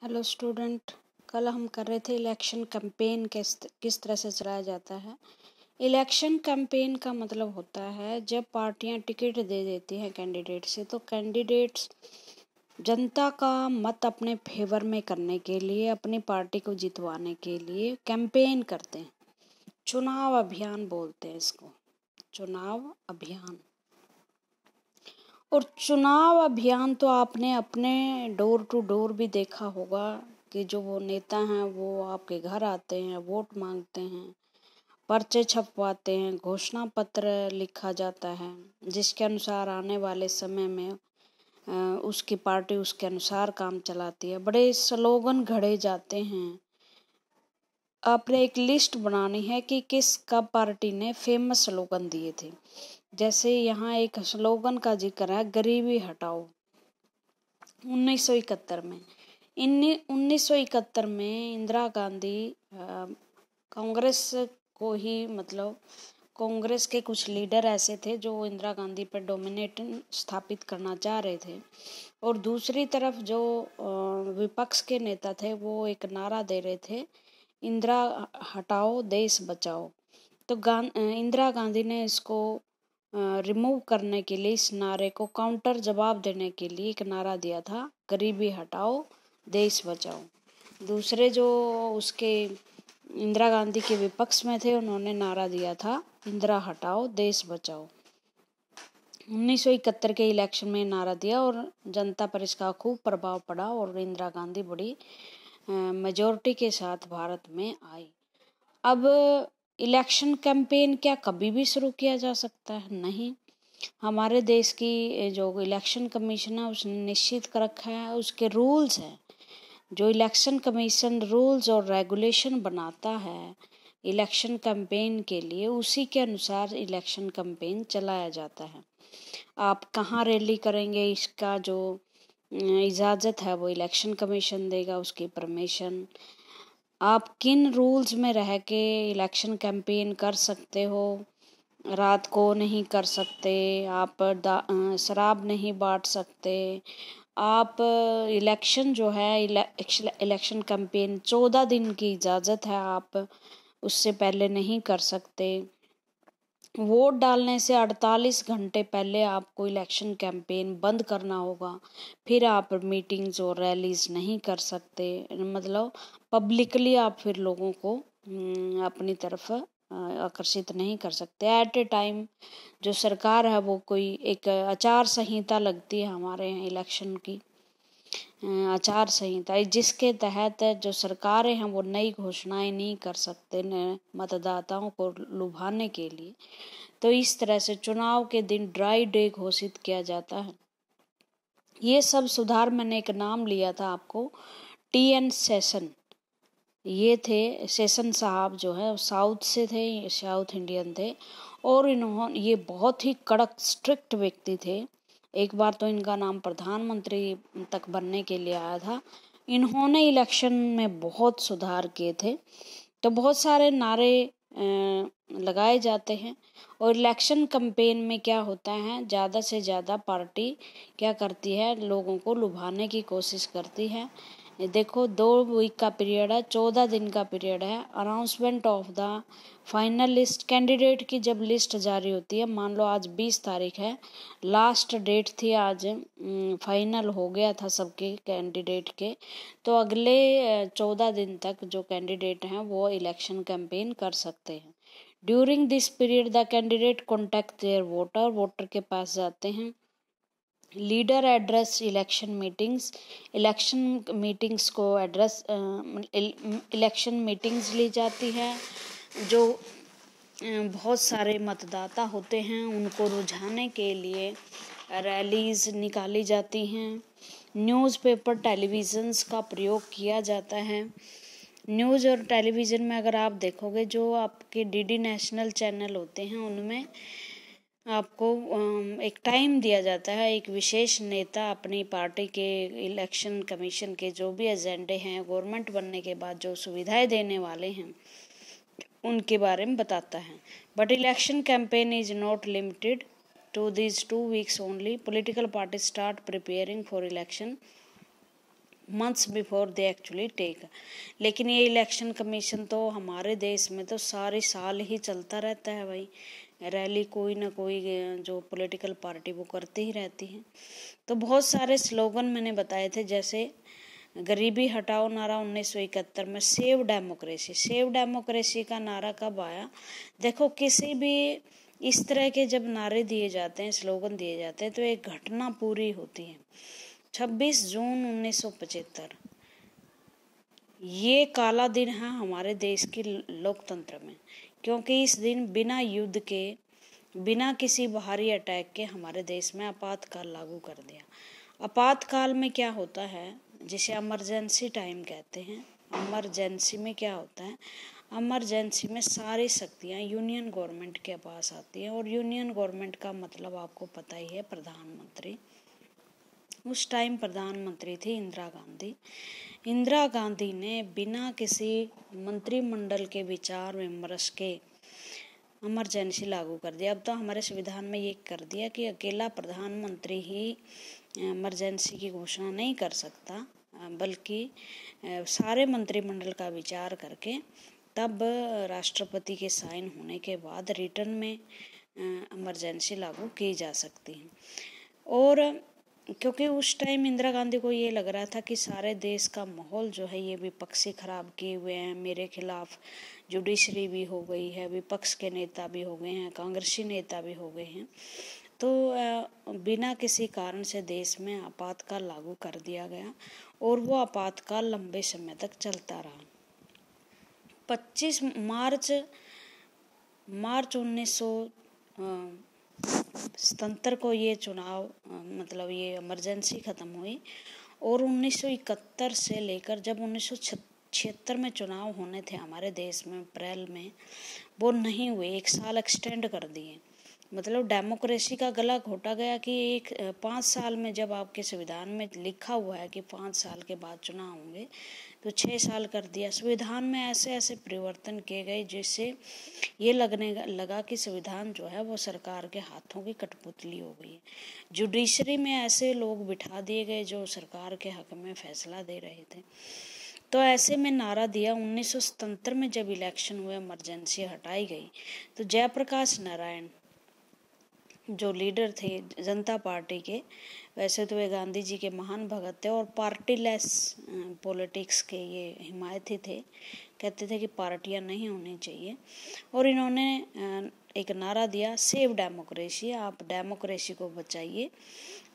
Hello student. कल हम कर रहे थे इलेक्शन कैंपेन किस तरह से चलाया जाता है। इलेक्शन कैंपेन का मतलब होता है जब पार्टियां टिकट दे देती हैं कैंडिडेट से, तो कैंडिडेट्स जनता का मत अपने फेवर में करने के लिए, अपनी पार्टी को जितवाने के लिए कैंपेन करते हैं। चुनाव अभियान बोलते हैं इसको, चुनाव अभियान। और चुनाव अभियान तो आपने अपने डोर टू डोर भी देखा होगा कि जो वो नेता हैं वो आपके घर आते हैं, वोट मांगते हैं, पर्चे छपवाते हैं, घोषणा पत्र लिखा जाता है जिसके अनुसार आने वाले समय में उसकी पार्टी उसके अनुसार काम चलाती है। बड़े स्लोगन घड़े जाते हैं। आपने एक लिस्ट बनानी है कि किस कब पार्टी ने फेमस स्लोगन दिए थे। जैसे यहाँ एक स्लोगन का जिक्र है, गरीबी हटाओ। 1971 में 1971 में इंदिरा गांधी कांग्रेस को ही, मतलब कांग्रेस के कुछ लीडर ऐसे थे जो इंदिरा गांधी पर डोमिनेट स्थापित करना चाह रहे थे, और दूसरी तरफ जो विपक्ष के नेता थे वो एक नारा दे रहे थे, इंदिरा हटाओ देश बचाओ। तो इंदिरा गांधी ने इसको रिमूव करने के लिए, इस नारे को काउंटर जवाब देने के लिए एक नारा दिया था, गरीबी हटाओ देश बचाओ। दूसरे जो उसके इंदिरा गांधी के विपक्ष में थे उन्होंने नारा दिया था, इंदिरा हटाओ देश बचाओ। 1971 के इलेक्शन में नारा दिया और जनता पर इसका खूब प्रभाव पड़ा और इंदिरा गांधी बड़ी मेजॉरिटी के साथ भारत में आई। अब इलेक्शन कैंपेन क्या कभी भी शुरू किया जा सकता है? नहीं। हमारे देश की जो इलेक्शन कमीशन है उसने निश्चित कर रखा है, उसके रूल्स हैं। जो इलेक्शन कमीशन रूल्स और रेगुलेशन बनाता है इलेक्शन कैंपेन के लिए, उसी के अनुसार इलेक्शन कैंपेन चलाया जाता है। आप कहाँ रैली करेंगे इसका जो इजाज़त है वो इलेक्शन कमीशन देगा, उसकी परमिशन। आप किन रूल्स में रह के इलेक्शन कैंपेन कर सकते हो, रात को नहीं कर सकते, आप शराब नहीं बांट सकते, आप इलेक्शन जो है इलेक्शन कैंपेन 14 दिन की इजाज़त है, आप उससे पहले नहीं कर सकते। वोट डालने से 48 घंटे पहले आपको इलेक्शन कैंपेन बंद करना होगा। फिर आप मीटिंग्स और रैलीज नहीं कर सकते, मतलब पब्लिकली आप फिर लोगों को अपनी तरफ आकर्षित नहीं कर सकते। एट ए टाइम जो सरकार है वो कोई एक आचार संहिता लगती है हमारे यहाँ इलेक्शन की, आचार संहिता, जिसके तहत जो सरकारें हैं वो नई घोषणाएं नहीं कर सकते मतदाताओं को लुभाने के लिए। तो इस तरह से चुनाव के दिन ड्राई डे घोषित किया जाता है। ये सब सुधार मैंने एक नाम लिया था आपको, TN सेशन। ये थे सेशन साहब, जो है साउथ से थे, साउथ इंडियन थे, और ये बहुत ही कड़क स्ट्रिक्ट व्यक्ति थे। एक बार तो इनका नाम प्रधानमंत्री तक बनने के लिए आया था। इन्होंने इलेक्शन में बहुत सुधार किए थे। तो बहुत सारे नारे लगाए जाते हैं और इलेक्शन कैंपेन में क्या होता है, ज़्यादा से ज़्यादा पार्टी क्या करती है, लोगों को लुभाने की कोशिश करती है। ये देखो 2 वीक का पीरियड है, 14 दिन का पीरियड है। Announcement of the final list, candidate की जब लिस्ट जारी होती है, मान लो आज 20 तारीख है, लास्ट डेट थी आज, फाइनल हो गया था सबके कैंडिडेट के, तो अगले 14 दिन तक जो कैंडिडेट हैं वो इलेक्शन कैंपेन कर सकते हैं। During this period the candidate contact their voter के पास जाते हैं। Leader address election meetings, election meetings को एड्रेस इलेक्शन मीटिंग्स ली जाती है। जो बहुत सारे मतदाता होते हैं उनको रुझाने के लिए रैलीज निकाली जाती हैं। न्यूज़पेपर टेलीविज़न्स का प्रयोग किया जाता है। न्यूज़ और टेलीविज़न में अगर आप देखोगे, जो आपके DD नेशनल चैनल होते हैं उनमें आपको एक टाइम दिया जाता है, एक विशेष नेता अपनी पार्टी के इलेक्शन कमीशन के जो भी एजेंडे हैं, गवर्नमेंट बनने के बाद जो सुविधाएं देने वाले हैं उनके बारे में बताता है। But election campaign is not limited to these 2 weeks only. Political parties start preparing for election months before they actually take. लेकिन ये इलेक्शन कमीशन तो हमारे देश में तो सारे साल ही चलता रहता है भाई, रैली कोई ना कोई जो पॉलिटिकल पार्टी वो करती ही रहती है। तो बहुत सारे स्लोगन मैंने बताए थे, जैसे गरीबी हटाओ नारा 1971 में, सेव डेमोक्रेसी। सेव डेमोक्रेसी का नारा कब आया? देखो, किसी भी इस तरह के जब नारे दिए जाते हैं, स्लोगन दिए जाते हैं, तो एक घटना पूरी होती है। 26 जून 1975 ये काला दिन है हमारे देश की लोकतंत्र में, क्योंकि इस दिन बिना युद्ध के, बिना किसी बाहरी अटैक के हमारे देश में आपातकाल लागू कर दिया। आपातकाल में क्या होता है, जिसे इमरजेंसी टाइम कहते हैं। इमरजेंसी में क्या होता है? इमरजेंसी में सारी शक्तियां यूनियन गवर्नमेंट के पास आती हैं, और यूनियन गवर्नमेंट का मतलब आपको पता ही है, प्रधानमंत्री। उस टाइम प्रधानमंत्री थी इंदिरा गांधी। इंदिरा गांधी ने बिना किसी मंत्रिमंडल के विचार विमर्श के इमरजेंसी लागू कर दिया। अब तो हमारे संविधान में ये कर दिया कि अकेला प्रधानमंत्री ही इमरजेंसी की घोषणा नहीं कर सकता, बल्कि सारे मंत्रिमंडल का विचार करके तब राष्ट्रपति के साइन होने के बाद रिटर्न में इमरजेंसी लागू की जा सकती है। और क्योंकि उस टाइम इंदिरा गांधी को ये लग रहा था कि सारे देश का माहौल जो है ये विपक्षी खराब किए हुए हैं, मेरे खिलाफ जुडिशरी भी हो गई है, विपक्ष के नेता भी हो गए हैं, कांग्रेसी नेता भी हो गए हैं, तो बिना किसी कारण से देश में आपातकाल लागू कर दिया गया, और वो आपातकाल लंबे समय तक चलता रहा। 25 मार्च 1977 को ये चुनाव, मतलब ये इमरजेंसी ख़त्म हुई, और 1971 से लेकर जब 1976 में चुनाव होने थे हमारे देश में अप्रैल में, वो नहीं हुए, 1 साल एक्सटेंड कर दिए। मतलब डेमोक्रेसी का गला घोटा गया कि 5 साल में, जब आपके संविधान में लिखा हुआ है कि 5 साल के बाद चुनाव होंगे, तो 6 साल कर दिया। संविधान में ऐसे ऐसे परिवर्तन किए गए जिससे ये लगने लगा कि संविधान जो है वो सरकार के हाथों की कठपुतली हो गई है। जुडिशरी में ऐसे लोग बिठा दिए गए जो सरकार के हक में फैसला दे रहे थे। तो ऐसे में नारा दिया 1977 में जब इलेक्शन हुए, इमरजेंसी हटाई गई, तो जयप्रकाश नारायण जो लीडर थे जनता पार्टी के, वैसे तो वे गांधी जी के महान भगत थे और पार्टीलेस पॉलिटिक्स के ये हिमायती थे, कहते थे कि पार्टियां नहीं होनी चाहिए। और इन्होंने एक नारा दिया, सेव डेमोक्रेसी, आप डेमोक्रेसी को बचाइए,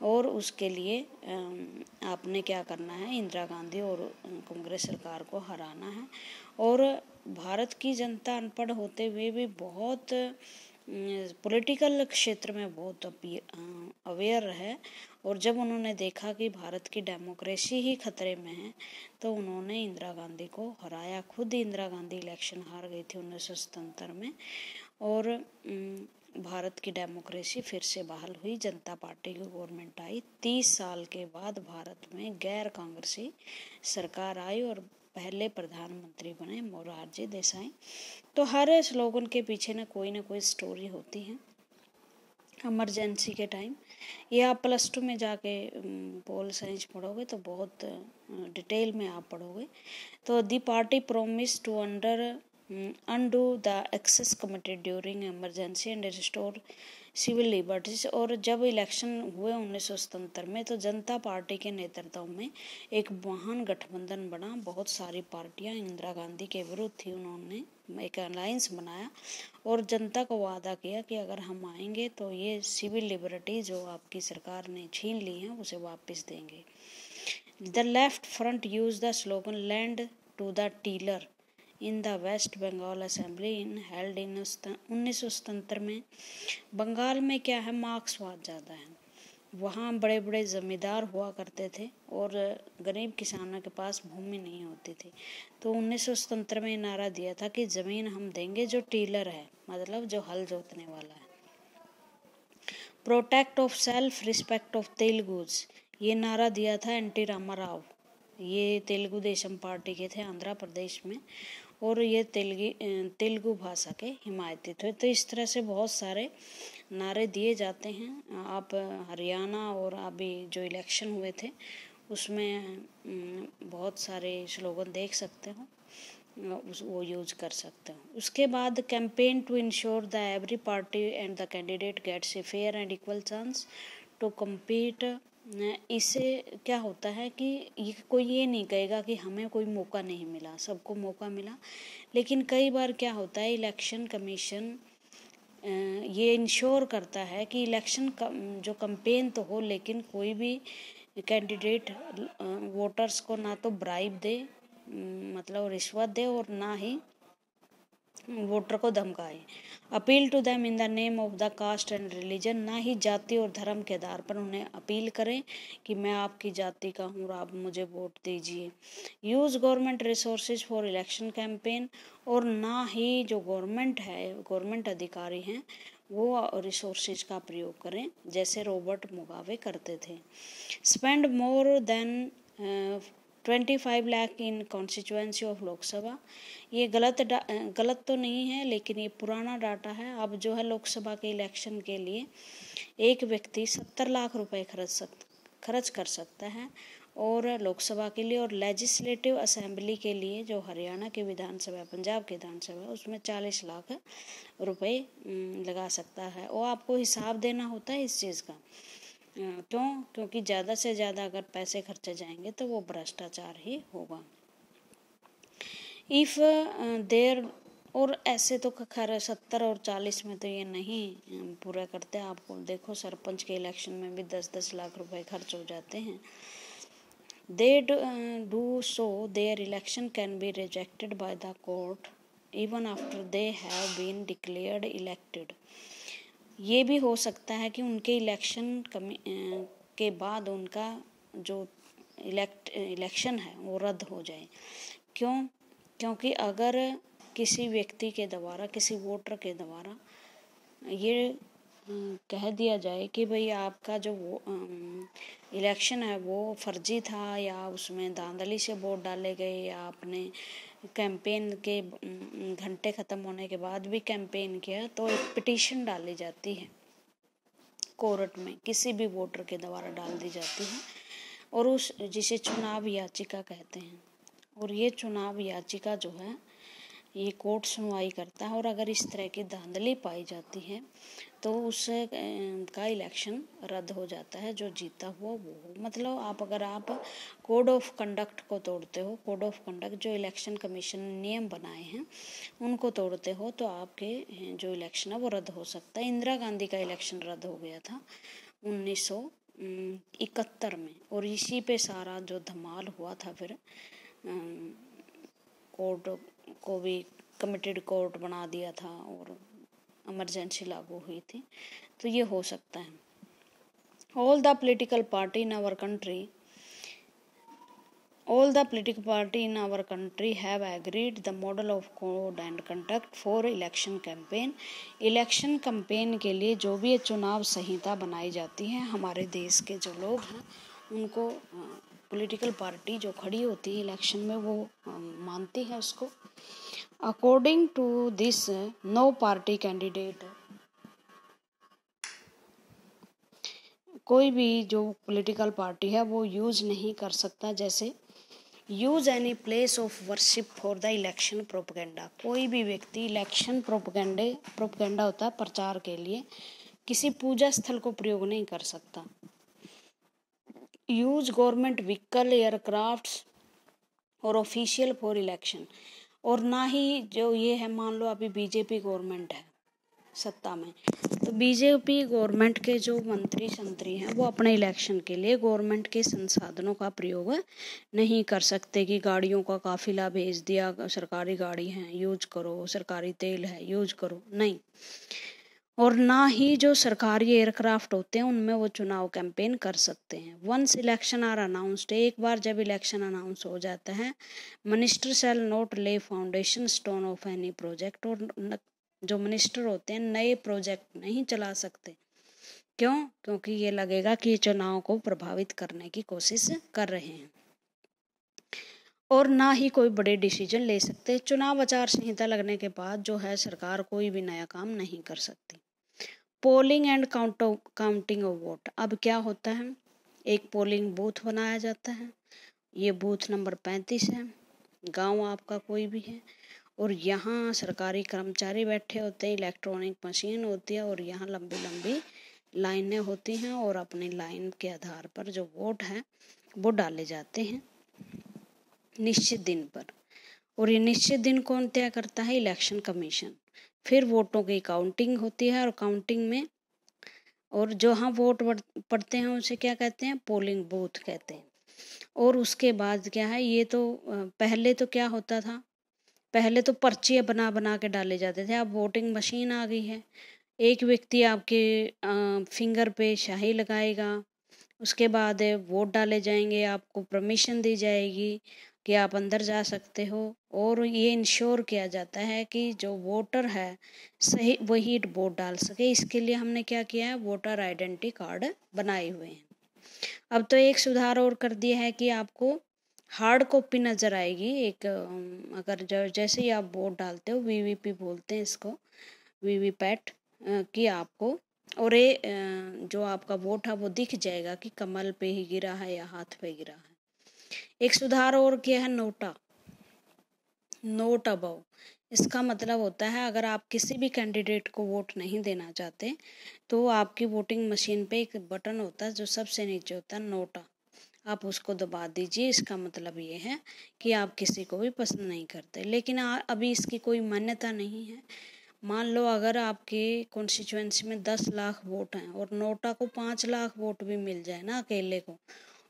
और उसके लिए आपने क्या करना है, इंदिरा गांधी और कांग्रेस सरकार को हराना है। और भारत की जनता अनपढ़ होते हुए भी बहुत पॉलिटिकल क्षेत्र में बहुत अवेयर है, और जब उन्होंने देखा कि भारत की डेमोक्रेसी ही खतरे में है, तो उन्होंने इंदिरा गांधी को हराया। खुद इंदिरा गांधी इलेक्शन हार गई थी 1977 में, और भारत की डेमोक्रेसी फिर से बहाल हुई, जनता पार्टी की गवर्नमेंट आई। 30 साल के बाद भारत में गैर कांग्रेसी सरकार आई और पहले प्रधानमंत्री बने मोरारजी देसाई। तो हर स्लोगन के पीछे ना कोई स्टोरी होती है। इमरजेंसी के टाइम, ये आप +2 में जाके पोल साइंस पढ़ोगे तो बहुत डिटेल में आप पढ़ोगे। तो the party promise to undo the excess committed during emergency and restore civil liberties. और जब इलेक्शन हुए 1977 में, तो जनता पार्टी के नेतृत्व में एक महान गठबंधन बना, बहुत सारी पार्टियां इंदिरा गांधी के विरुद्ध थी। उन्होंने एक अलायंस बनाया और जनता को वादा किया कि अगर हम आएंगे तो ये सिविल लिबर्टी जो आपकी सरकार ने छीन ली है उसे वापस देंगे। The left front use the slogan land to the tiller in the West Bengal assembly in held in 1977 में। बंगाल में क्या है, मार्क्सवाद ज़्यादा है, वहाँ बड़े बड़े जमींदार हुआ करते थे और गरीब किसानों के पास भूमि नहीं होती थी। तो 1977 में नारा दिया था कि ज़मीन हम देंगे जो टीलर है, मतलब जो हल जोतने वाला है। Protect of self respect of Telugus, ये नारा दिया था एनटी रामाराव, ये तेलुगु देशम पार्टी के थे आंध्र प्रदेश में, और ये तेलुगु भाषा के हिमायती थे। तो इस तरह से बहुत सारे नारे दिए जाते हैं। आप हरियाणा और अभी जो इलेक्शन हुए थे उसमें बहुत सारे स्लोगन देख सकते हो, वो यूज कर सकते हो। उसके बाद campaign to ensure the every party and the candidate gets a fair and equal chance to compete. इससे क्या होता है कि ये कोई ये नहीं कहेगा कि हमें कोई मौका नहीं मिला, सबको मौका मिला। लेकिन कई बार क्या होता है, इलेक्शन कमीशन ये इंश्योर करता है कि इलेक्शन जो कैंपेन तो हो, लेकिन कोई भी कैंडिडेट वोटर्स को ना तो ब्राइब दे, मतलब रिश्वत दे, और ना ही वोटर को धमकाए। Appeal to them in the name of the caste and religion, ना ही जाति और धर्म के आधार पर उन्हें अपील करें कि मैं आपकी जाति का हूँ और आप मुझे वोट दीजिए। Use government resources for election campaign, और ना ही जो गवर्नमेंट है, गवर्नमेंट अधिकारी हैं, वो रिसोर्सेज का प्रयोग करें जैसे रॉबर्ट मुगाबे करते थे। Spend more than 25 lakh in constituency of Lok Sabha. ये गलत तो नहीं है, लेकिन ये पुराना डाटा है। अब जो है लोकसभा के इलेक्शन के लिए एक व्यक्ति 70 लाख रुपए खर्च कर सकता है, और लोकसभा के लिए। और लेजिस्लेटिव असेंबली के लिए जो हरियाणा की विधानसभा, पंजाब की विधानसभा, उसमें 40 लाख रुपए लगा सकता है। और आपको हिसाब देना होता है इस चीज़ का। क्योंकि ज़्यादा से ज़्यादा अगर पैसे खर्चे जाएंगे तो वो भ्रष्टाचार ही होगा। इफ़ देर, और ऐसे तो खैर 70 और 40 में तो ये नहीं पूरा करते। आपको देखो सरपंच के इलेक्शन में भी 10-10 लाख रुपए खर्च हो जाते हैं। They do so, their election can be rejected by the court even after they have been declared elected. ये भी हो सकता है कि उनके इलेक्शन के बाद उनका जो इलेक्शन है वो रद्द हो जाए। क्योंकि अगर किसी व्यक्ति के द्वारा, किसी वोटर के द्वारा ये कह दिया जाए कि भाई आपका जो इलेक्शन है वो फर्जी था, या उसमें धांधली से वोट डाले गए, या आपने कैंपेन के घंटे ख़त्म होने के बाद भी कैंपेन किया, तो एक पिटीशन डाली जाती है कोर्ट में, किसी भी वोटर के द्वारा डाल दी जाती है, और उस जिसे चुनाव याचिका कहते हैं। और ये चुनाव याचिका जो है ये कोर्ट सुनवाई करता है, और अगर इस तरह की धांधली पाई जाती है तो उस का इलेक्शन रद्द हो जाता है, जो जीता हुआ वो। मतलब अगर आप कोड ऑफ कंडक्ट को तोड़ते हो, कोड ऑफ कंडक्ट जो इलेक्शन कमीशन ने नियम बनाए हैं उनको तोड़ते हो, तो आपके जो इलेक्शन है वो रद्द हो सकता है। इंदिरा गांधी का इलेक्शन रद्द हो गया था 1971 में, और इसी पे सारा जो धमाल हुआ था, फिर कोर्ट को भी कमिटेड कोर्ट बना दिया था और इमरजेंसी लागू हुई थी। तो ये हो सकता है। All the political party in our country have agreed the model of code and conduct for election campaign. Election campaign के लिए जो भी चुनाव संहिता बनाई जाती है, हमारे देश के जो लोग हैं उनको पॉलिटिकल पार्टी जो खड़ी होती है इलेक्शन में वो मानती है उसको। According to this no party candidate, कोई भी जो पॉलिटिकल पार्टी है वो यूज नहीं कर सकता, जैसे use any place of worship for the election propaganda. कोई भी व्यक्ति इलेक्शन प्रोपेगेंडा होता है प्रचार के लिए, किसी पूजा स्थल को प्रयोग नहीं कर सकता। यूज गवर्नमेंट व्हीकल, एयरक्राफ्ट्स और ऑफिशियल फॉर इलेक्शन, और ना ही जो ये है, मान लो अभी बीजेपी गवर्नमेंट है सत्ता में, तो बीजेपी गवर्नमेंट के जो मंत्री संतरी हैं वो अपने इलेक्शन के लिए गवर्नमेंट के संसाधनों का प्रयोग नहीं कर सकते कि गाड़ियों का काफिला भेज दिया, सरकारी गाड़ी है यूज करो, सरकारी तेल है यूज करो, नहीं। और ना ही जो सरकारी एयरक्राफ्ट होते हैं उनमें वो चुनाव कैंपेन कर सकते हैं। वंस इलेक्शन आर अनाउंस्ड, एक बार जब इलेक्शन अनाउंस हो जाता है, मिनिस्टर शैल नॉट ले foundation stone of any project, और जो मिनिस्टर होते हैं नए प्रोजेक्ट नहीं चला सकते। क्योंकि ये लगेगा कि चुनाव को प्रभावित करने की कोशिश कर रहे हैं। और ना ही कोई बड़े डिसीजन ले सकते। चुनाव आचार संहिता लगने के बाद जो है सरकार कोई भी नया काम नहीं कर सकती। Polling and counting of vote, अब क्या होता है, एक पोलिंग बूथ बनाया जाता है। ये बूथ नंबर 35 है। गांव आपका कोई भी है और यहाँ सरकारी कर्मचारी बैठे होते हैं, इलेक्ट्रॉनिक मशीन होती है और यहाँ लंबी लंबी लाइनें होती हैं और अपनी लाइन के आधार पर जो वोट है वो डाले जाते हैं निश्चित दिन पर। और ये निश्चित दिन कौन तय करता है? Election commission. फिर वोटों की काउंटिंग होती है और काउंटिंग में और जो हाँ वोट पड़ते हैं उसे क्या कहते हैं? पोलिंग बूथ कहते हैं। और उसके बाद क्या है, ये तो पहले तो क्या होता था, पहले तो पर्चियाँ बना बना के डाले जाते थे। अब वोटिंग मशीन आ गई है, एक व्यक्ति आपके फिंगर पे स्याही लगाएगा, उसके बाद वोट डाले जाएंगे, आपको परमिशन दी जाएगी कि आप अंदर जा सकते हो। और ये इंश्योर किया जाता है कि जो वोटर है सही वही वोट डाल सके। इसके लिए हमने क्या किया है, वोटर आइडेंटिटी कार्ड बनाए हुए हैं। अब तो एक सुधार और कर दिया है कि आपको हार्ड कॉपी नज़र आएगी एक, अगर जैसे ही आप वोट डालते हो, वीवीपी बोलते हैं इसको, वीवीपैट, कि आपको और ये जो आपका वोट है वो दिख जाएगा कि कमल पे ही गिरा है या हाथ पे गिरा है। एक सुधार और किया है नोटा, नोट अबव। इसका मतलब होता है अगर आप किसी भी कैंडिडेट को वोट नहीं देना चाहते तो आपकी वोटिंग मशीन पे एक बटन होता है जो सबसे नीचे होता है, नोटा, आप उसको दबा दीजिए। इसका मतलब ये है कि आप किसी को भी पसंद नहीं करते। लेकिन अभी इसकी कोई मान्यता नहीं है। मान लो अगर आपके कॉन्स्टिट्यूएंसी में 10 लाख वोट हैं और नोटा को 5 लाख वोट भी मिल जाए ना अकेले को,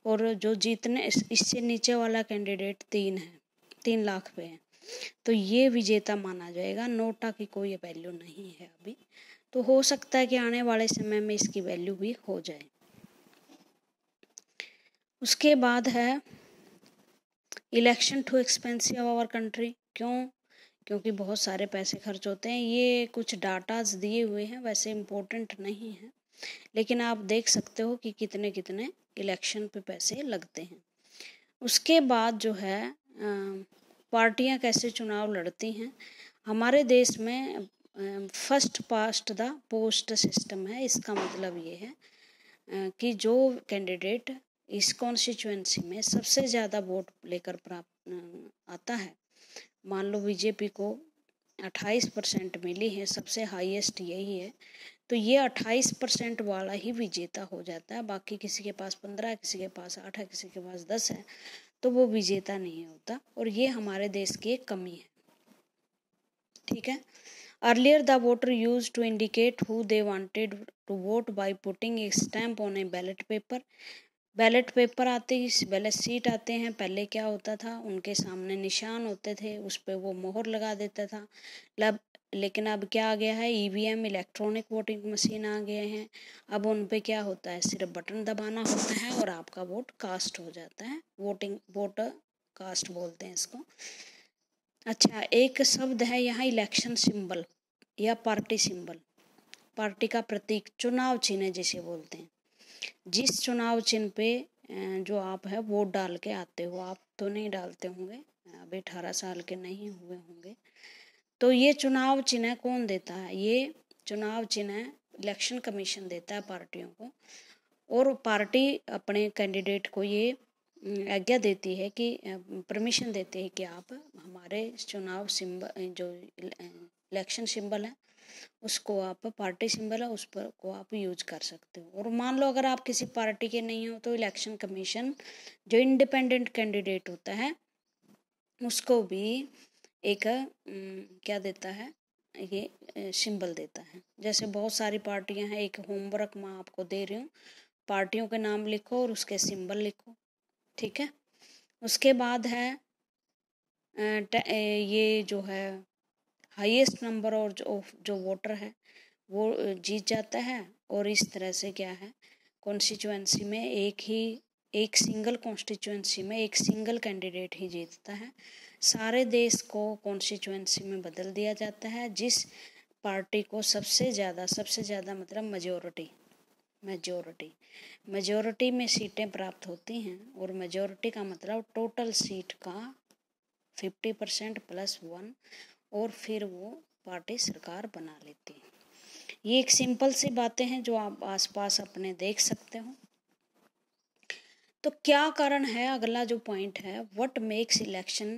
और जो जीतने इससे नीचे वाला कैंडिडेट 3 लाख पे है, तो ये विजेता माना जाएगा। नोटा की कोई वैल्यू नहीं है अभी, तो हो सकता है कि आने वाले समय में इसकी वैल्यू भी हो जाए। उसके बाद है election too expensive our country. क्यों? क्योंकि बहुत सारे पैसे खर्च होते हैं। ये कुछ डाटाज दिए हुए हैं, वैसे इम्पोर्टेंट नहीं है, लेकिन आप देख सकते हो कि कितने कितने इलेक्शन पे पैसे लगते हैं। उसके बाद जो है पार्टियां कैसे चुनाव लड़ती हैं। हमारे देश में first past the post system है। इसका मतलब ये है कि जो कैंडिडेट इस कॉन्स्टिट्यूएंसी में सबसे ज़्यादा वोट लेकर प्राप्त आता है, मान लो बीजेपी को 28% मिली है, सबसे हाईएस्ट यही है, तो ये 28% वाला ही विजेता हो जाता है। बाकी किसी के पास 15 है, किसी के पास 8 है, किसी के पास 10 है, तो वो विजेता नहीं होता। और ये हमारे देश की एक कमी है। ठीक है। Earlier the voter use to indicate who they wanted to vote by putting a stamp on a ballot paper. Ballot paper आते ही बैलेट सीट आते हैं, पहले क्या होता था, उनके सामने निशान होते थे, उस पर वो मोहर लगा देता था। लेकिन अब क्या आ गया है, ईवीएम इलेक्ट्रॉनिक वोटिंग मशीन आ गए हैं। अब उन पे क्या होता है, सिर्फ बटन दबाना होता है और आपका वोट कास्ट हो जाता है। वोटर कास्ट बोलते हैं इसको। अच्छा, एक शब्द है यहाँ इलेक्शन सिंबल या पार्टी सिंबल। पार्टी का प्रतीक, चुनाव चिन्ह जिसे बोलते हैं। जिस चुनाव चिन्ह पे जो आप है वोट डाल के आते हो, आप तो नहीं डालते होंगे, अभी 18 साल के नहीं हुए होंगे, तो ये चुनाव चिन्ह कौन देता है? ये चुनाव चिन्ह इलेक्शन कमीशन देता है पार्टियों को। और पार्टी अपने कैंडिडेट को ये आज्ञा देती है कि परमिशन देती है कि आप हमारे चुनाव सिंबल, जो इलेक्शन सिंबल है उसको आप, पार्टी सिंबल है उस पर को आप यूज कर सकते हो। और मान लो अगर आप किसी पार्टी के नहीं हो तो इलेक्शन कमीशन जो इंडिपेंडेंट कैंडिडेट होता है उसको भी एक क्या देता है, ये सिंबल देता है। जैसे बहुत सारी पार्टियां हैं, एक होमवर्क मैं आपको दे रही हूँ, पार्टियों के नाम लिखो और उसके सिंबल लिखो। ठीक है। उसके बाद है ये जो है हाईएस्ट नंबर और जो वोटर है वो जीत जाता है। और इस तरह से क्या है, कॉन्स्टिट्यूएंसी में एक सिंगल कॉन्स्टिट्यूएंसी में एक सिंगल कैंडिडेट ही जीतता है। सारे देश को कॉन्स्टिट्यूएंसी में बदल दिया जाता है जिस पार्टी को सबसे ज़्यादा मतलब मेजोरिटी में सीटें प्राप्त होती हैं। और मेजोरिटी का मतलब टोटल सीट का 50% + 1, और फिर वो पार्टी सरकार बना लेती है। ये एक सिंपल सी बातें हैं जो आप आसपास अपने देख सकते हो। तो क्या कारण है, अगला जो पॉइंट है, व्हाट मेक्स इलेक्शन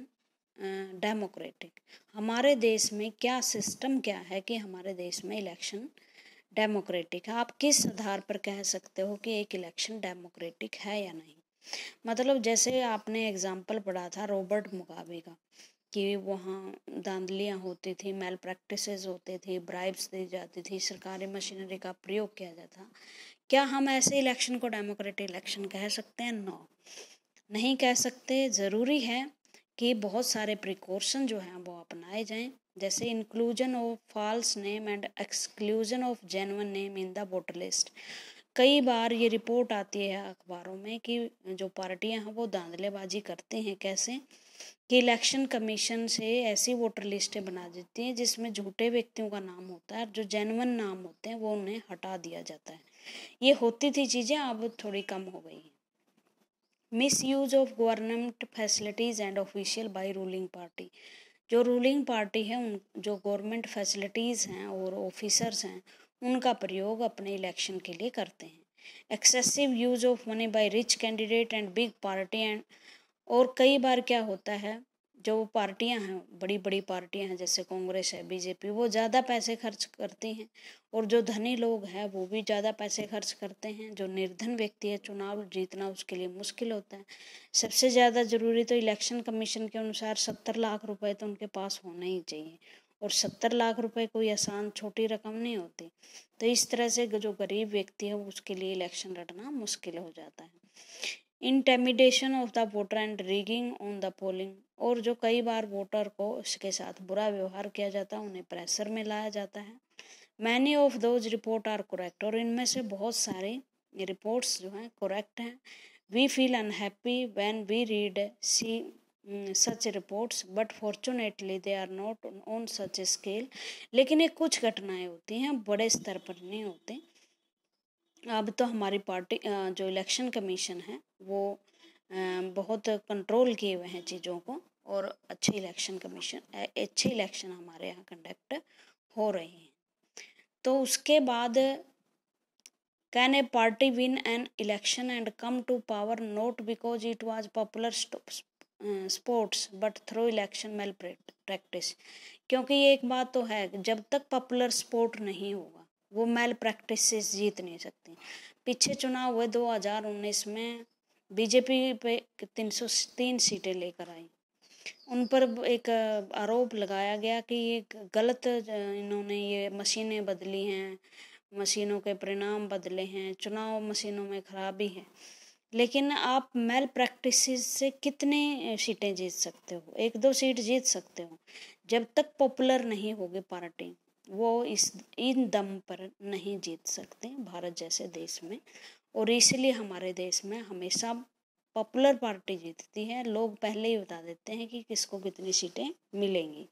डेमोक्रेटिक। हमारे देश में क्या सिस्टम क्या है कि हमारे देश में इलेक्शन डेमोक्रेटिक है। आप किस आधार पर कह सकते हो कि एक इलेक्शन डेमोक्रेटिक है या नहीं। मतलब जैसे आपने एग्जाम्पल पढ़ा था रॉबर्ट मुगाबे का, कि वहाँ धांधलियाँ होती थी, मेल प्रैक्टिसेस होते थे, ब्राइब्स दी जाती थी, सरकारी मशीनरी का प्रयोग किया जाता। क्या हम ऐसे इलेक्शन को डेमोक्रेटिक इलेक्शन कह सकते हैं? नो, नहीं कह सकते। ज़रूरी है कि बहुत सारे प्रिकॉशन जो हैं वो अपनाए जाएं, जैसे inclusion of false name and exclusion of genuine name in the voter list. कई बार ये रिपोर्ट आती है अखबारों में कि जो पार्टियां हैं वो धांधलेबाजी करती हैं। कैसे कि इलेक्शन कमीशन से ऐसी वोटर लिस्टें बना देती हैं जिसमें झूठे व्यक्तियों का नाम होता है, जो जेन्युइन नाम होते हैं वो उन्हें हटा दिया जाता है। ये होती थी चीज़ें, अब थोड़ी कम हो गई हैं। Miss use of government facilities and official by ruling party. जो रूलिंग पार्टी है, उन जो गवर्नमेंट फैसिलिटीज़ हैं और ऑफिसर्स हैं, उनका प्रयोग अपने इलेक्शन के लिए करते हैं। Excessive use of money by rich candidate and big party and, और कई बार क्या होता है, जो पार्टियां हैं, बड़ी बड़ी पार्टियां हैं जैसे कांग्रेस है, बीजेपी, वो ज़्यादा पैसे खर्च करती हैं, और जो धनी लोग हैं वो भी ज़्यादा पैसे खर्च करते हैं। जो निर्धन व्यक्ति है, चुनाव जीतना उसके लिए मुश्किल होता है। सबसे ज़्यादा ज़रूरी तो इलेक्शन कमीशन के अनुसार 70 लाख रुपए तो उनके पास होने ही चाहिए, और 70 लाख रुपए कोई आसान छोटी रकम नहीं होती। तो इस तरह से जो गरीब व्यक्ति है उसके लिए इलेक्शन लड़ना मुश्किल हो जाता है। Intimidation of the voter and rigging on the polling, और जो कई बार वोटर को उसके साथ बुरा व्यवहार किया जाता है, उन्हें प्रेशर में लाया जाता है। Many of those report are correct, और इनमें से बहुत सारे रिपोर्ट्स जो हैं करेक्ट हैं। We feel unhappy when we read see such reports but fortunately they are not on such scale. लेकिन ये कुछ घटनाएं होती हैं, बड़े स्तर पर नहीं होते। अब तो हमारी पार्टी जो इलेक्शन कमीशन है वो बहुत कंट्रोल किए हुए हैं चीज़ों को, और अच्छे इलेक्शन हमारे यहाँ कंडक्ट हो रहे हैं। तो उसके बाद can a party win an election and come to power not because it was popular sports but through election malpractice. क्योंकि ये एक बात तो है, जब तक पॉपुलर स्पोर्ट नहीं होगा वो मेल प्रैक्टिस से जीत नहीं सकती। पीछे चुनाव हुए 2019 में, बीजेपी पे 303 सीटें लेकर आई। उन पर एक आरोप लगाया गया कि ये गलत इन्होंने ये मशीनें बदली हैं, मशीनों के परिणाम बदले हैं, चुनाव मशीनों में खराबी है। लेकिन आप मेल प्रैक्टिस से कितने सीटें जीत सकते हो? 1-2 सीट जीत सकते हो। जब तक पॉपुलर नहीं होगी पार्टी, वो इन दम पर नहीं जीत सकते भारत जैसे देश में। और इसलिए हमारे देश में हमेशा पॉपुलर पार्टी जीतती है। लोग पहले ही बता देते हैं कि किसको कितनी सीटें मिलेंगी।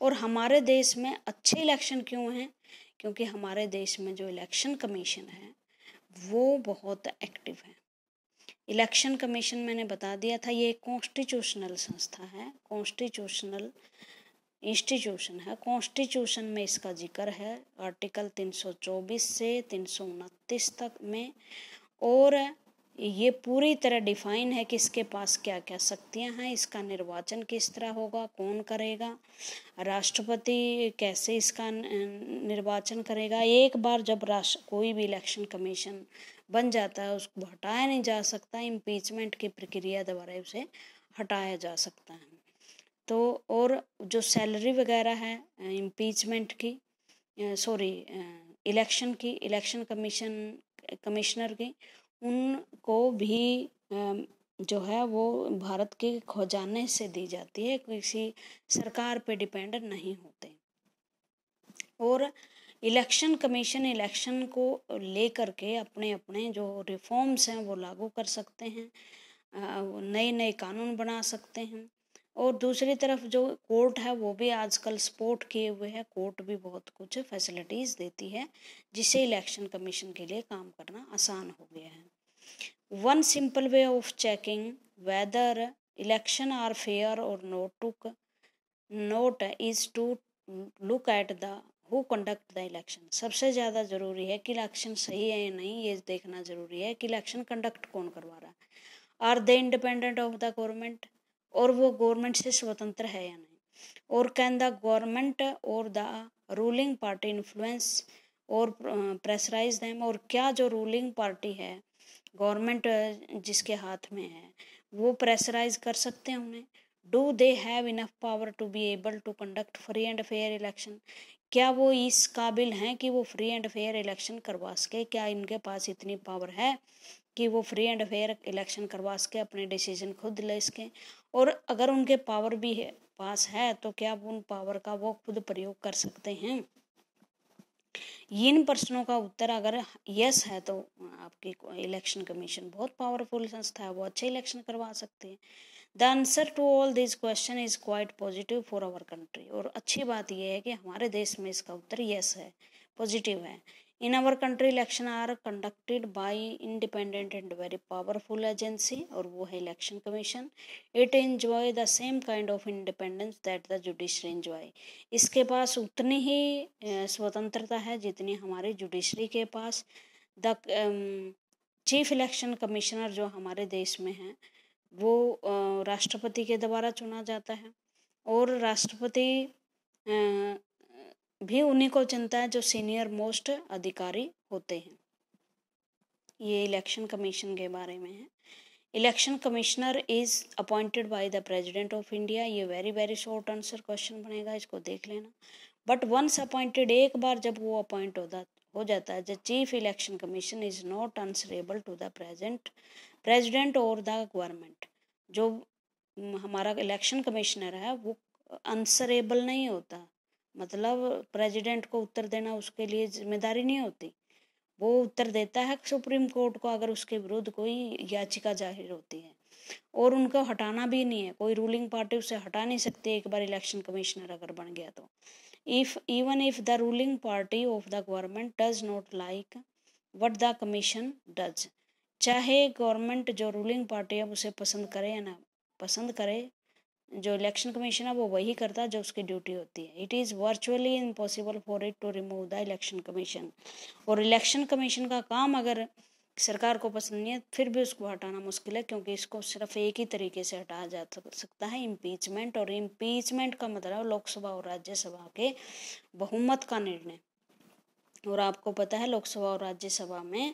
और हमारे देश में अच्छे इलेक्शन क्यों हैं? क्योंकि हमारे देश में जो इलेक्शन कमीशन है वो बहुत एक्टिव है। इलेक्शन कमीशन मैंने बता दिया था, ये एक कॉन्स्टिट्यूशनल संस्था है, कॉन्स्टिट्यूशनल इंस्टीट्यूशन है। कॉन्स्टिट्यूशन में इसका जिक्र है आर्टिकल 324 से 329 तक में, और ये पूरी तरह डिफाइन है कि इसके पास क्या क्या शक्तियां हैं, इसका निर्वाचन किस तरह होगा, कौन करेगा, राष्ट्रपति कैसे इसका निर्वाचन करेगा। एक बार जब कोई भी इलेक्शन कमीशन बन जाता है उसको हटाया नहीं जा सकता, इम्पीचमेंट की प्रक्रिया द्वारा उसे हटाया जा सकता है। तो और जो सैलरी वगैरह है इम्पीचमेंट की, इलेक्शन की, इलेक्शन कमिश्नर की, उनको भी जो है वो भारत के खजाने से दी जाती है, किसी सरकार पे डिपेंड नहीं होते। और इलेक्शन कमीशन इलेक्शन को लेकर के अपने अपने जो रिफॉर्म्स हैं वो लागू कर सकते हैं, नए नए कानून बना सकते हैं। और दूसरी तरफ जो कोर्ट है वो भी आजकल सपोर्ट किए हुए है, कोर्ट भी बहुत कुछ फैसिलिटीज़ देती है जिससे इलेक्शन कमीशन के लिए काम करना आसान हो गया है। One simple way of checking whether election are fair or not is to look at the who conduct the election. सबसे ज़्यादा ज़रूरी है कि इलेक्शन सही है या नहीं, ये देखना ज़रूरी है कि इलेक्शन कंडक्ट कौन करवा रहा है। Are they independent of the government, और वो गवर्नमेंट से स्वतंत्र है या नहीं। और कैन द गवर्नमेंट और द रूलिंग पार्टी इन्फ्लुएंस और प्रेशराइज देम, और क्या जो रूलिंग पार्टी है, गवर्नमेंट जिसके हाथ में है, वो प्रेशराइज कर सकते हैं उन्हें। Do they have enough power to be able to conduct free and fair election, क्या वो इस काबिल हैं कि वो फ्री एंड फेयर इलेक्शन करवा सके, क्या इनके पास इतनी पावर है कि वो फ्री एंड फेयर इलेक्शन करवा सके, अपने डिसीजन खुद ले सके। और अगर उनके पावर भी है पास है तो क्या वो उन पावर का वो खुद प्रयोग कर सकते हैं। इन प्रश्नों का उत्तर अगर यस है तो आपकी इलेक्शन कमीशन बहुत पावरफुल संस्था है, वो अच्छे इलेक्शन करवा सकते हैं। The answer to all this question is quite positive for our country, और अच्छी बात यह है कि हमारे देश में इसका उत्तर यस है, पॉजिटिव है। In our country election are conducted by independent and very powerful agency, और वो है election commission. It enjoy the same kind of independence that the judiciary enjoy, इसके पास उतनी ही स्वतंत्रता है जितनी हमारी जुडिशरी के पास। द चीफ इलेक्शन कमिश्नर जो हमारे देश में है वो राष्ट्रपति के द्वारा चुना जाता है, और राष्ट्रपति भी उन्हीं को चुनता है जो सीनियर मोस्ट अधिकारी होते हैं। ये इलेक्शन कमीशन के बारे में है। Election commissioner is appointed by the president of India, ये वेरी शॉर्ट आंसर क्वेश्चन बनेगा, इसको देख लेना। बट वंस अपॉइंटेड, एक बार जब वो अपॉइंट हो जाता है, the chief election commission is not answerable to the president और द गवर्नमेंट। जो हमारा इलेक्शन कमिश्नर है वो आंसरेबल नहीं होता, मतलब प्रेसिडेंट को उत्तर देना उसके लिए जिम्मेदारी नहीं होती। वो उत्तर देता है सुप्रीम कोर्ट को अगर उसके विरुद्ध कोई याचिका जाहिर होती है, और उनको हटाना भी नहीं है, कोई रूलिंग पार्टी उसे हटा नहीं सकती एक बार इलेक्शन कमिश्नर अगर बन गया तो। even if the ruling party of the government does not like what the commission does, चाहे गवर्नमेंट जो रूलिंग पार्टी है उसे पसंद करे या ना पसंद करे, जो इलेक्शन कमीशन है वो वही करता है जो उसकी ड्यूटी होती है। It is virtually impossible for it to remove the election commission, और इलेक्शन कमीशन का काम अगर सरकार को पसंद नहीं है फिर भी उसको हटाना मुश्किल है, क्योंकि इसको सिर्फ एक ही तरीके से हटाया जा सकता है, इम्पीचमेंट। और इम्पीचमेंट का मतलब लोकसभा और राज्यसभा के बहुमत का निर्णय। और आपको पता है लोकसभा और राज्यसभा में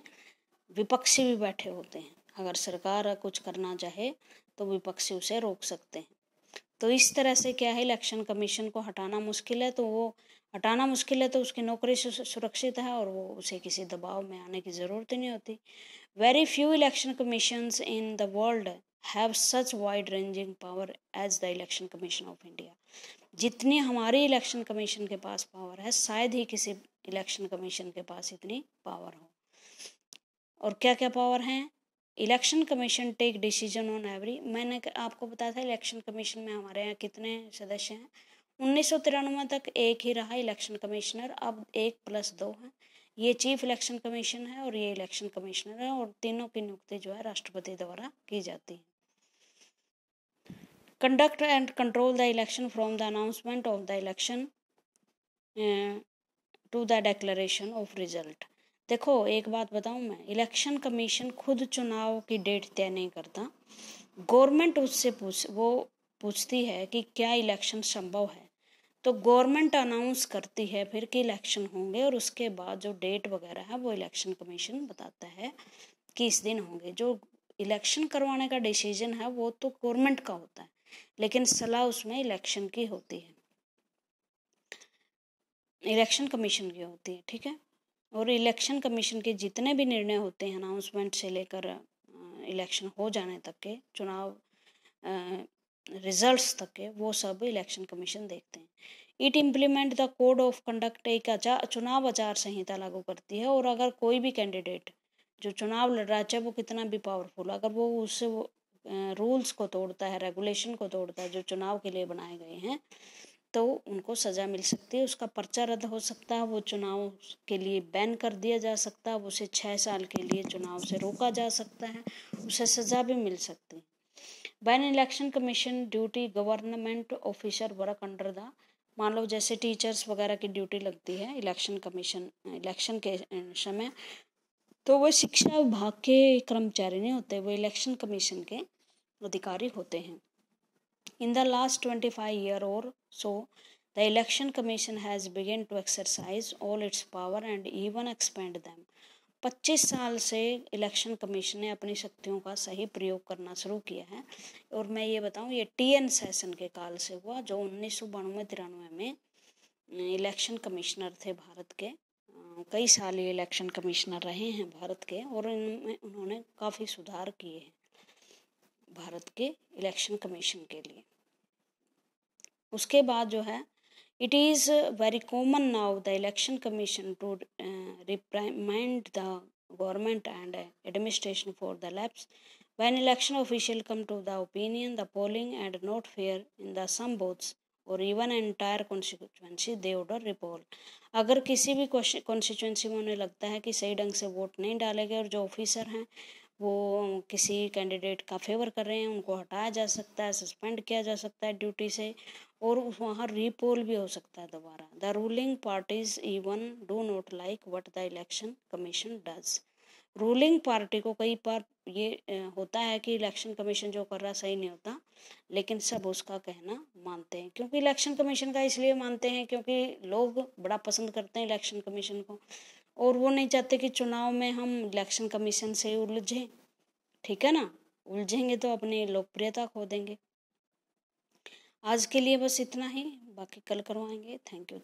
विपक्षी भी बैठे होते हैं, अगर सरकार कुछ करना चाहे तो विपक्षी उसे रोक सकते हैं। तो इस तरह से क्या है, इलेक्शन कमीशन को हटाना मुश्किल है, तो वो हटाना मुश्किल है तो उसकी नौकरी सुरक्षित है और वो उसे किसी दबाव में आने की ज़रूरत ही नहीं होती। Very few election commissions in the world have such wide ranging power as the election commission of India. जितनी हमारी इलेक्शन कमीशन के पास पावर है शायद ही किसी इलेक्शन कमीशन के पास इतनी पावर हो। और क्या क्या पावर हैं? Election commission take decision on every, मैंने आपको बताया था इलेक्शन कमीशन में हमारे यहाँ कितने सदस्य हैं। 1993 तक एक ही रहा इलेक्शन कमिश्नर, अब 1+2 है। ये चीफ इलेक्शन कमीशन है और ये इलेक्शन कमिश्नर है, और तीनों की नियुक्ति जो है राष्ट्रपति द्वारा की जाती है। Conduct and control the election from the announcement of the election to the declaration of result. देखो एक बात बताऊं मैं, इलेक्शन कमीशन खुद चुनाव की डेट तय नहीं करता, गवर्नमेंट उससे पूछती है कि क्या इलेक्शन संभव है, तो गवर्नमेंट अनाउंस करती है फिर कि इलेक्शन होंगे, और उसके बाद जो डेट वगैरह है वो इलेक्शन कमीशन बताता है कि इस दिन होंगे। जो इलेक्शन करवाने का डिसीजन है वो तो गवर्नमेंट का होता है, लेकिन सलाह उसमें इलेक्शन की होती है, इलेक्शन कमीशन की होती है, ठीक है। और इलेक्शन कमीशन के जितने भी निर्णय होते हैं अनाउंसमेंट से लेकर इलेक्शन हो जाने तक के, चुनाव रिजल्ट्स तक के, वो सब इलेक्शन कमीशन देखते हैं। It implement the code of conduct, एक चुनाव आचार संहिता लागू करती है, और अगर कोई भी कैंडिडेट जो चुनाव लड़ रहा है चाहे वो कितना भी पावरफुल, अगर वो उससे रूल्स को तोड़ता है, रेगुलेशन को तोड़ता है जो चुनाव के लिए बनाए गए हैं, तो उनको सज़ा मिल सकती है, उसका पर्चा रद्द हो सकता है, वो चुनाव के लिए बैन कर दिया जा सकता है, उसे 6 साल के लिए चुनाव से रोका जा सकता है, उसे सज़ा भी मिल सकती है। Ban election commission duty government officer work under the मान लो जैसे टीचर्स वगैरह की ड्यूटी लगती है इलेक्शन के समय, तो वो शिक्षा विभाग के कर्मचारी नहीं होते, वो इलेक्शन कमीशन के अधिकारी होते हैं। In the last 25 years or so, the Election Commission has begun to exercise all its power and even expand them. 25 साल से इलेक्शन कमीशन ने अपनी शक्तियों का सही प्रयोग करना शुरू किया है। और मैं ये बताऊं, ये TN सेशन के काल से हुआ, जो 1992-93 में इलेक्शन कमिश्नर थे भारत के। कई साल ये इलेक्शन कमिश्नर रहे हैं भारत के, और इनमें उन्होंने काफ़ी सुधार किए हैं भारत के इलेक्शन कमीशन के लिए। उसके बाद जो है, it is very common now the election commission to reprimand the government and administration for the lapse when election official come to the opinion the polling and not fair in the some booths or even entire constituency they order repoll. अगर किसी भी constituency में उन्हें लगता है कि सही ढंग से वोट नहीं डाले गए और जो ऑफिसर हैं वो किसी कैंडिडेट का फेवर कर रहे हैं, उनको हटाया जा सकता है, सस्पेंड किया जा सकता है ड्यूटी से, और वहाँ रीपोल भी हो सकता है दोबारा। The ruling parties even do not like what the election commission does. Ruling party को कई बार ये होता है कि इलेक्शन कमीशन जो कर रहा सही नहीं होता, लेकिन सब उसका कहना मानते हैं। क्योंकि इलेक्शन कमीशन का इसलिए मानते हैं क्योंकि लोग बड़ा पसंद करते हैं इलेक्शन कमीशन को, और वो नहीं चाहते कि चुनाव में हम इलेक्शन कमीशन से उलझें। ठीक है ना, उलझेंगे तो अपनी लोकप्रियता खो देंगे। आज के लिए बस इतना ही, बाकी कल करवाएंगे। Thank you.